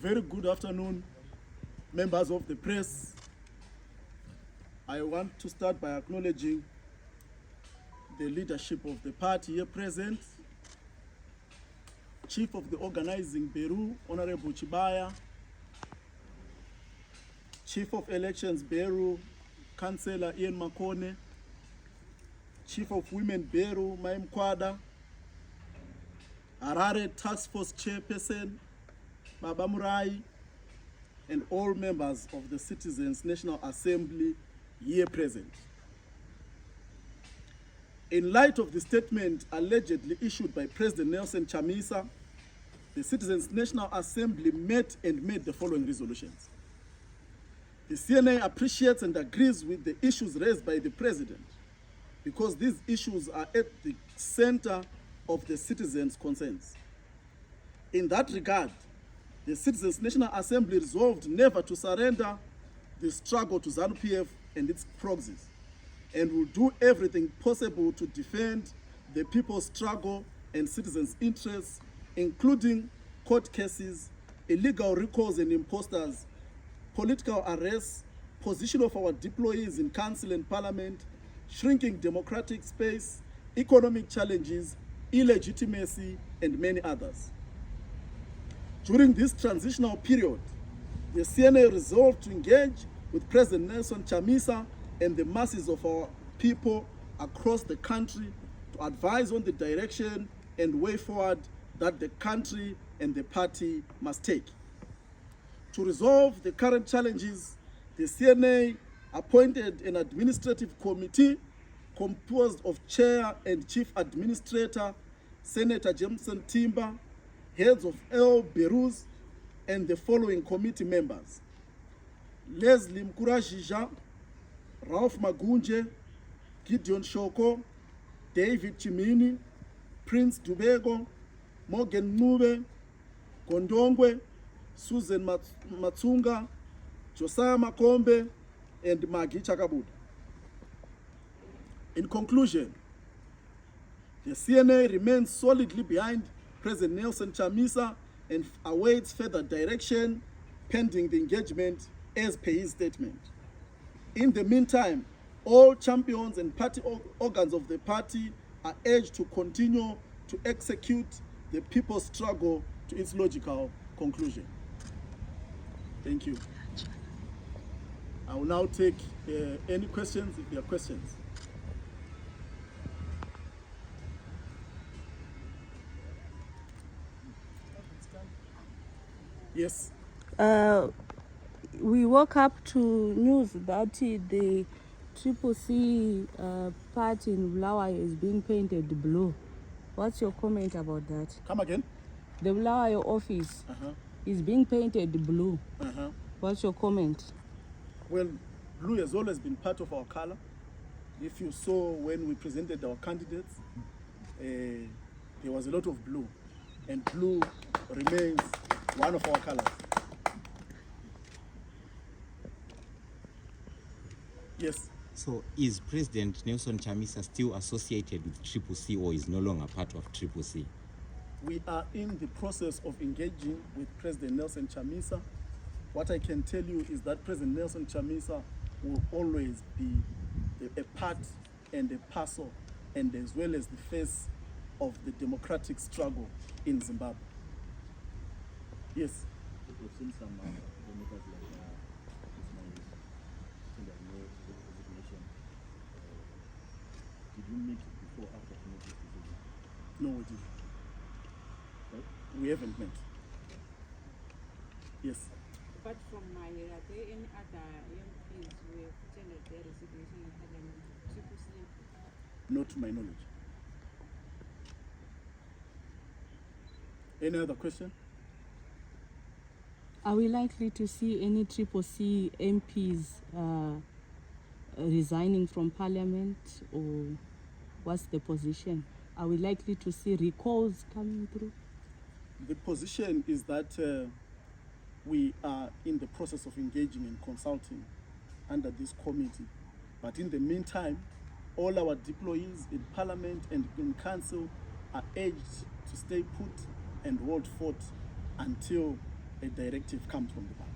very good afternoon, members of the press. I want to start by acknowledging the leadership of the party here present, Chief of the Organizing Bureau, Honorable Chibaya, Chief of Elections Bureau, Councillor Ian Makone, Chief of Women Bureau, Maim Kwada, Harare Task Force Chairperson, Baba Murai, and all members of the Citizens National Assembly here present. In light of the statement allegedly issued by President Nelson Chamisa, the Citizens National Assembly met and made the following resolutions. The CNA appreciates and agrees with the issues raised by the President because these issues are at the center of the citizens' concerns. In that regard, the Citizens National Assembly resolved never to surrender the struggle to ZANU-PF and its proxies, and will do everything possible to defend the people's struggle and citizens' interests, including court cases, illegal recalls and imposters, political arrests, position of our deployees in council and parliament, shrinking democratic space, economic challenges, illegitimacy, and many others. During this transitional period, the CNA resolved to engage with President Nelson Chamisa and the masses of our people across the country to advise on the direction and way forward that the country and the party must take. To resolve the current challenges, the CNA appointed an administrative committee composed of Chair and Chief Administrator, Senator Jameson Timber, heads of L bureaus, and the following committee members: Leslie Mkurajija, Ralph Magunje, Gideon Shoko, David Chimini, Prince Dubego, Morgan Nube, Gondongwe, Susan Matsunga, Josiah Makombe, and Maggie Chakabuda. In conclusion, the CNA remains solidly behind President Nelson Chamisa and awaits further direction pending the engagement as per his statement. In the meantime, all champions and party organs of the party are urged to continue to execute the people's struggle to its logical conclusion. Thank you. I will now take any questions if there are questions. Yes. We woke up to news that the CCC party in Bulawayo is being painted blue. What's your comment about that? Come again? The Bulawayo office is being painted blue. What's your comment? Well, blue has always been part of our color. If you saw when we presented our candidates, there was a lot of blue, and blue remains one of our colors. Yes. So is President Nelson Chamisa still associated with CCC or is no longer part of CCC? We are in the process of engaging with President Nelson Chamisa. What I can tell you is that President Nelson Chamisa will always be a part and a parcel, and as well as the face of the democratic struggle in Zimbabwe. Yes. We've seen some lawmakers like resignation. Did you meet before or after to make this decision? No, we didn't. Right? We haven't met. Yes. Apart from Mayer, are there any other MPs who have tendered their resignation in Parliament? CCC? Not to my knowledge. Any other question? Are we likely to see any CCC MPs resigning from Parliament, or what's the position? Are we likely to see recalls coming through? The position is that we are in the process of engaging and consulting under this committee. But in the meantime, all our deployees in Parliament and in Council are urged to stay put and hold forth until a directive comes from the party.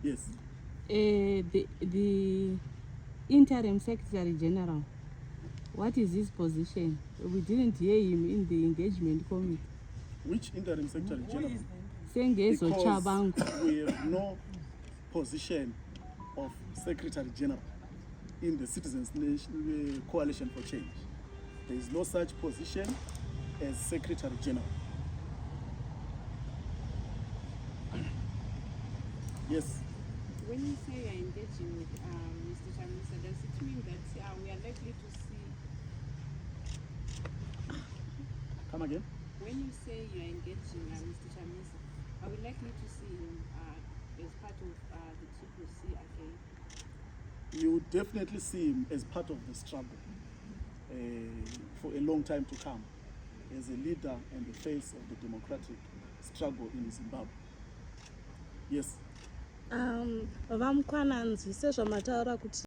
Yes. The interim secretary general, what is his position? We didn't hear him in the engagement committee. Which interim secretary general? Sengezo Because Chabangu. we have no position of secretary general in the Citizens Coalition for Change. There is no such position as secretary general. Yes. When you say you're engaging with Mr. Chamisa, does it mean that we are likely to see? Come again? When you say you're engaging Mr. Chamisa, are we likely to see him as part of the CCC again? You would definitely see him as part of the struggle for a long time to come, as a leader and the face of the democratic struggle in Zimbabwe. Yes. Vamukwananzi sezvamataura kuti